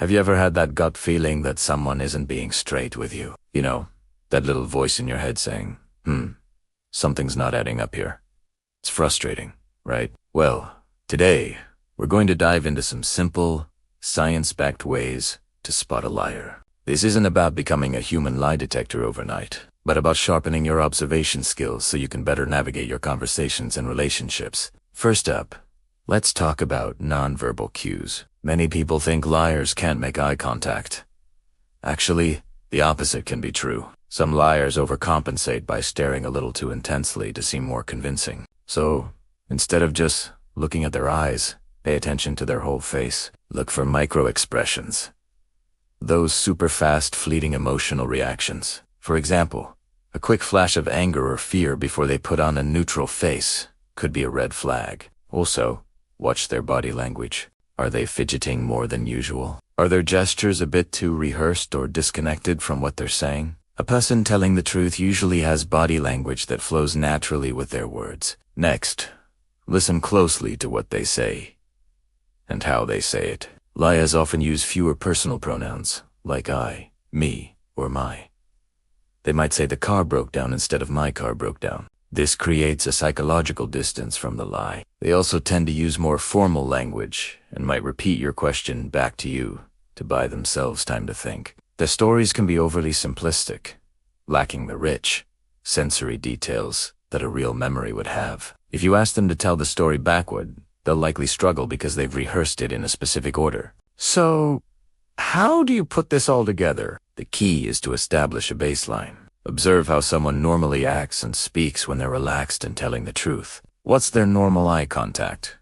Have you ever had that gut feeling that someone isn't being straight with you? You know, that little voice in your head saying, something's not adding up here. It's frustrating, right? Well, today, we're going to dive into some simple, science-backed ways to spot a liar. This isn't about becoming a human lie detector overnight, but about sharpening your observation skills so you can better navigate your conversations and relationships. First up, let's talk about nonverbal cues. Many people think liars can't make eye contact. Actually, the opposite can be true. Some liars overcompensate by staring a little too intensely to seem more convincing. So, instead of just looking at their eyes, pay attention to their whole face. Look for micro-expressions. Those super fast, fleeting emotional reactions. For example, a quick flash of anger or fear before they put on a neutral face could be a red flag. Also, watch their body language. Are they fidgeting more than usual? Are their gestures a bit too rehearsed or disconnected from what they're saying? A person telling the truth usually has body language that flows naturally with their words. Next, listen closely to what they say and how they say it. Liars often use fewer personal pronouns, like I, me, or my. They might say the car broke down instead of my car broke down. This creates a psychological distance from the lie. They also tend to use more formal language and might repeat your question back to you to buy themselves time to think. Their stories can be overly simplistic, lacking the rich, sensory details that a real memory would have. If you ask them to tell the story backward, they'll likely struggle because they've rehearsed it in a specific order. So, how do you put this all together? The key is to establish a baseline. Observe how someone normally acts and speaks when they're relaxed and telling the truth. What's their normal eye contact?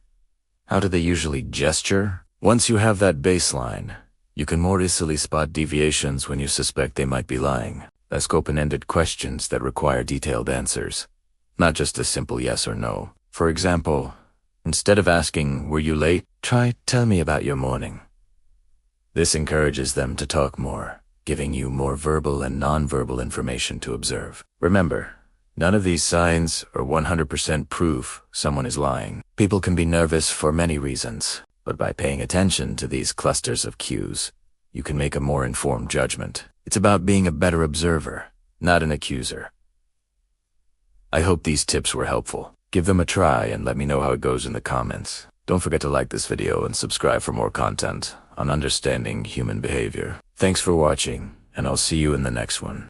How do they usually gesture? Once you have that baseline, you can more easily spot deviations when you suspect they might be lying. Ask open-ended questions that require detailed answers, not just a simple yes or no. For example, instead of asking, "Were you late?" try, "Tell me about your morning." This encourages them to talk more, giving you more verbal and nonverbal information to observe. Remember, none of these signs are 100% proof someone is lying. People can be nervous for many reasons, but by paying attention to these clusters of cues, you can make a more informed judgment. It's about being a better observer, not an accuser. I hope these tips were helpful. Give them a try and let me know how it goes in the comments. Don't forget to like this video and subscribe for more content on understanding human behavior. Thanks for watching, and I'll see you in the next one.